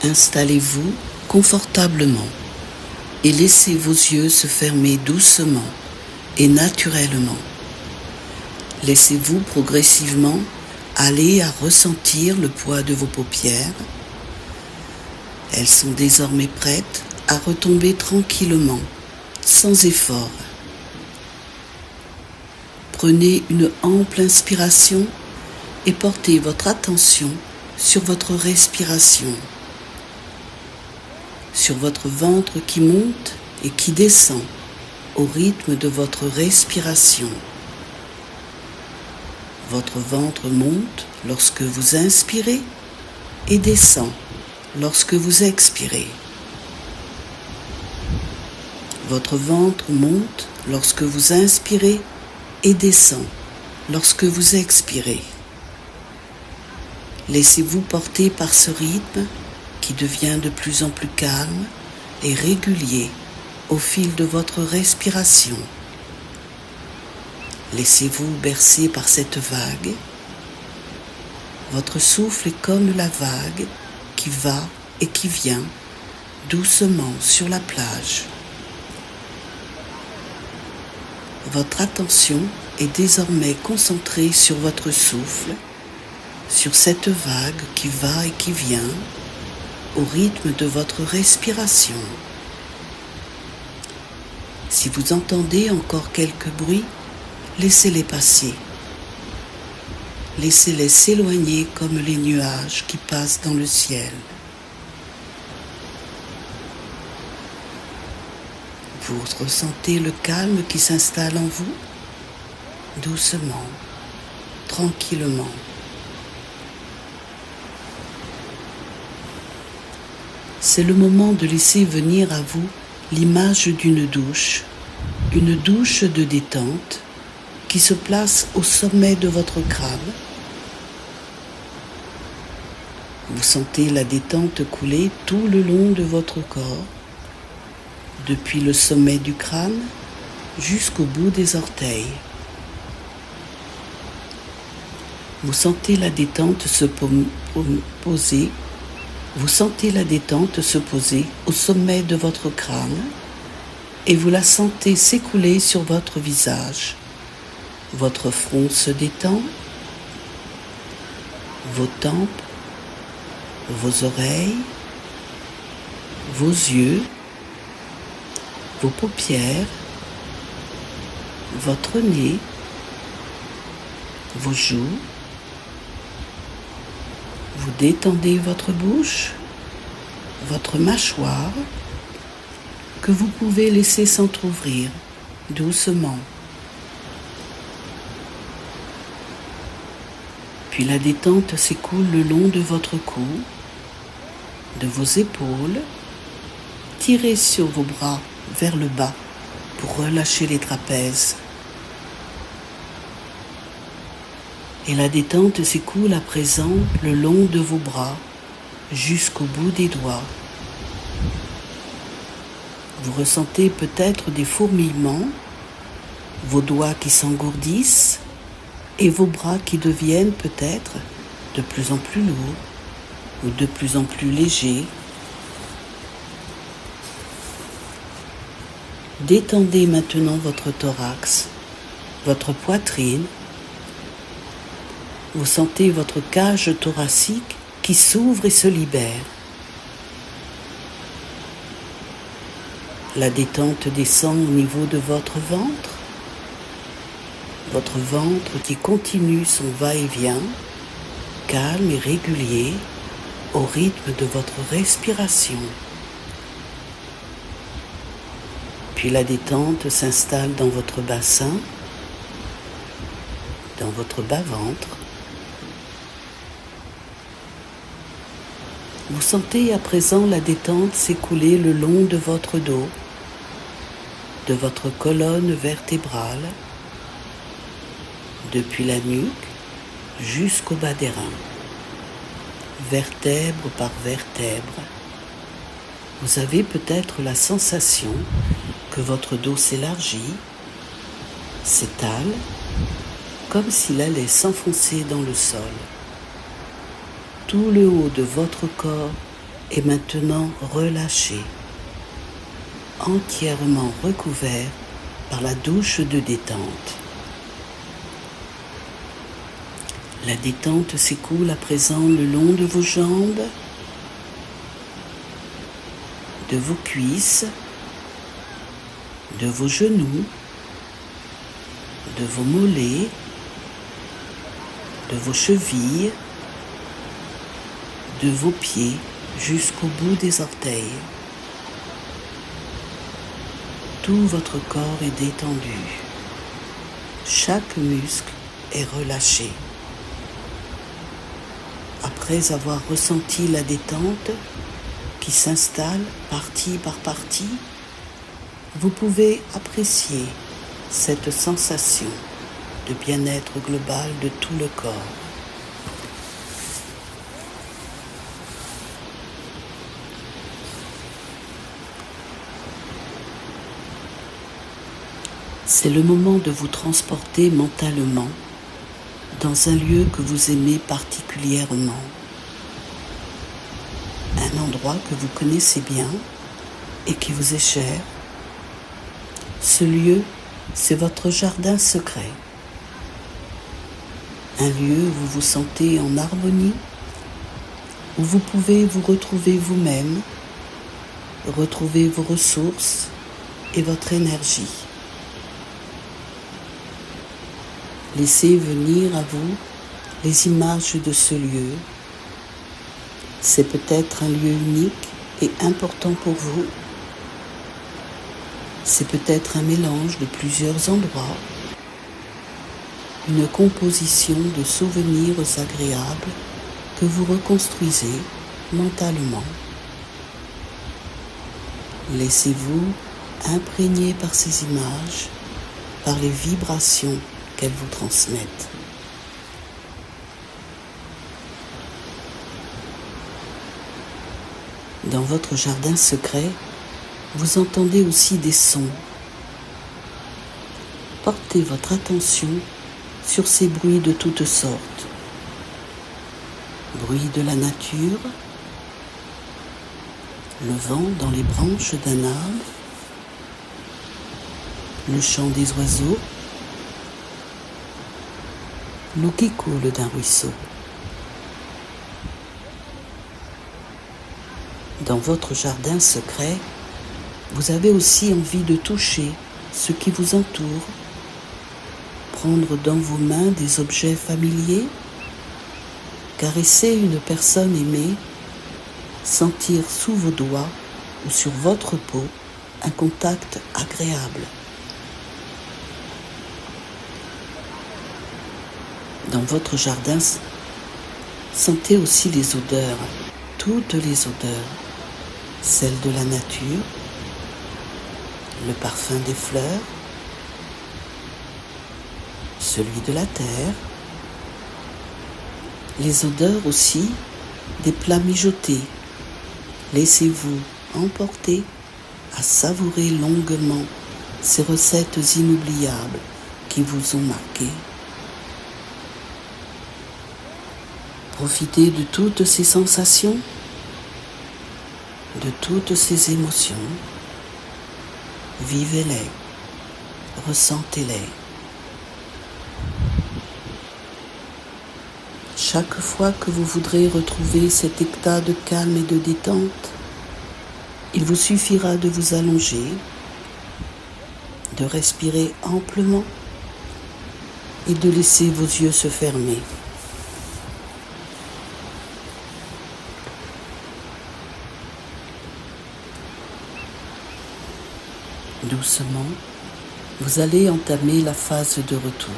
Installez-vous confortablement et laissez vos yeux se fermer doucement et naturellement. Laissez-vous progressivement aller à ressentir le poids de vos paupières. Elles sont désormais prêtes à retomber tranquillement, sans effort. Prenez une ample inspiration et portez votre attention sur votre respiration, sur votre ventre qui monte et qui descend au rythme de votre respiration. Votre ventre monte lorsque vous inspirez et descend lorsque vous expirez. Votre ventre monte lorsque vous inspirez et descend lorsque vous expirez. Laissez-vous porter par ce rythme qui devient de plus en plus calme et régulier au fil de votre respiration. Laissez-vous bercer par cette vague. Votre souffle est comme la vague qui va et qui vient doucement sur la plage. Votre attention est désormais concentrée sur votre souffle, sur cette vague qui va et qui vient au rythme de votre respiration. Si vous entendez encore quelques bruits, laissez-les passer. Laissez-les s'éloigner comme les nuages qui passent dans le ciel. Vous ressentez le calme qui s'installe en vous, doucement, tranquillement. C'est le moment de laisser venir à vous l'image d'une douche, une douche de détente qui se place au sommet de votre crâne. Vous sentez la détente couler tout le long de votre corps, depuis le sommet du crâne jusqu'au bout des orteils. Vous sentez la détente se poser. Vous sentez la détente se poser au sommet de votre crâne et vous la sentez s'écouler sur votre visage. Votre front se détend, vos tempes, vos oreilles, vos yeux, vos paupières, votre nez, vos joues. Vous détendez votre bouche, votre mâchoire, que vous pouvez laisser s'entrouvrir doucement. Puis la détente s'écoule le long de votre cou, de vos épaules. Tirez sur vos bras vers le bas pour relâcher les trapèzes. Et la détente s'écoule à présent le long de vos bras jusqu'au bout des doigts. Vous ressentez peut-être des fourmillements, vos doigts qui s'engourdissent et vos bras qui deviennent peut-être de plus en plus lourds ou de plus en plus légers. Détendez maintenant votre thorax, votre poitrine. Vous sentez votre cage thoracique qui s'ouvre et se libère. La détente descend au niveau de votre ventre qui continue son va-et-vient, calme et régulier, au rythme de votre respiration. Puis la détente s'installe dans votre bassin, dans votre bas-ventre. Vous sentez à présent la détente s'écouler le long de votre dos, de votre colonne vertébrale, depuis la nuque jusqu'au bas des reins, vertèbre par vertèbre. Vous avez peut-être la sensation que votre dos s'élargit, s'étale, comme s'il allait s'enfoncer dans le sol. Tout le haut de votre corps est maintenant relâché, entièrement recouvert par la douche de détente. La détente s'écoule à présent le long de vos jambes, de vos cuisses, de vos genoux, de vos mollets, de vos chevilles, de vos pieds jusqu'au bout des orteils. Tout votre corps est détendu. Chaque muscle est relâché. Après avoir ressenti la détente qui s'installe partie par partie, vous pouvez apprécier cette sensation de bien-être global de tout le corps. C'est le moment de vous transporter mentalement dans un lieu que vous aimez particulièrement, un endroit que vous connaissez bien et qui vous est cher. Ce lieu, c'est votre jardin secret, un lieu où vous vous sentez en harmonie, où vous pouvez vous retrouver vous-même, retrouver vos ressources et votre énergie. Laissez venir à vous les images de ce lieu. C'est peut-être un lieu unique et important pour vous. C'est peut-être un mélange de plusieurs endroits, une composition de souvenirs agréables que vous reconstruisez mentalement. Laissez-vous imprégner par ces images, par les vibrations qu'elles vous transmettent. Dans votre jardin secret, vous entendez aussi des sons. Portez votre attention sur ces bruits de toutes sortes. Bruit de la nature, le vent dans les branches d'un arbre, le chant des oiseaux, l'eau qui coule d'un ruisseau. Dans votre jardin secret, vous avez aussi envie de toucher ce qui vous entoure, prendre dans vos mains des objets familiers, caresser une personne aimée, sentir sous vos doigts ou sur votre peau un contact agréable. Dans votre jardin, sentez aussi les odeurs, toutes les odeurs, celles de la nature, le parfum des fleurs, celui de la terre, les odeurs aussi des plats mijotés. Laissez-vous emporter à savourer longuement ces recettes inoubliables qui vous ont marqué. Profitez de toutes ces sensations, de toutes ces émotions. Vivez-les, ressentez-les. Chaque fois que vous voudrez retrouver cet état de calme et de détente, il vous suffira de vous allonger, de respirer amplement et de laisser vos yeux se fermer. Doucement, vous allez entamer la phase de retour.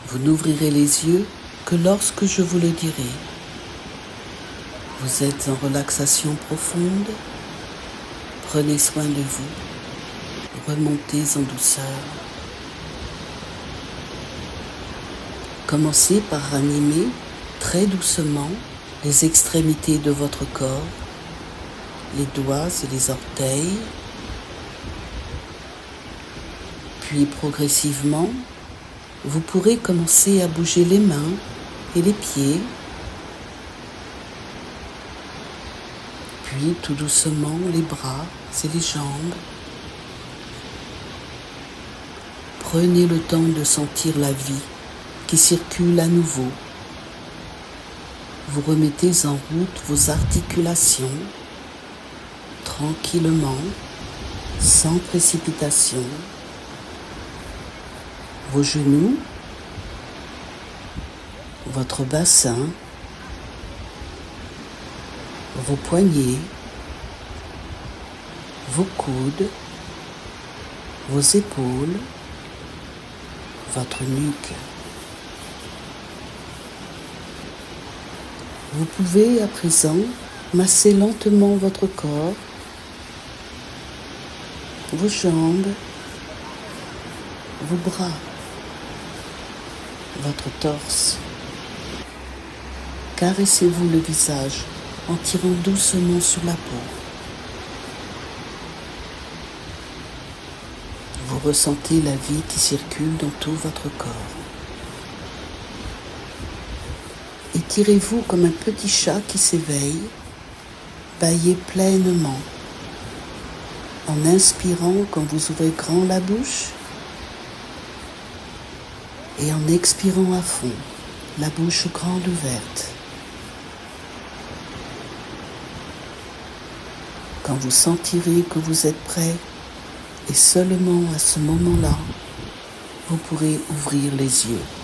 Vous n'ouvrirez les yeux que lorsque je vous le dirai. Vous êtes en relaxation profonde. Prenez soin de vous. Remontez en douceur. Commencez par ranimer très doucement les extrémités de votre corps, les doigts et les orteils. Puis progressivement, vous pourrez commencer à bouger les mains et les pieds, Puis tout doucement les bras et les jambes. Prenez le temps de sentir la vie qui circule à nouveau. Vous remettez en route vos articulations tranquillement, sans précipitation. Vos genoux, votre bassin, vos poignets, vos coudes, vos épaules, votre nuque. Vous pouvez à présent masser lentement votre corps, vos jambes, vos bras, votre torse. Caressez-vous le visage en tirant doucement sur la peau. Vous ressentez la vie qui circule dans tout votre corps. Étirez-vous comme un petit chat qui s'éveille, bâillez pleinement. En inspirant quand vous ouvrez grand la bouche et en expirant à fond, la bouche grande ouverte. Quand vous sentirez que vous êtes prêt, et seulement à ce moment-là, vous pourrez ouvrir les yeux.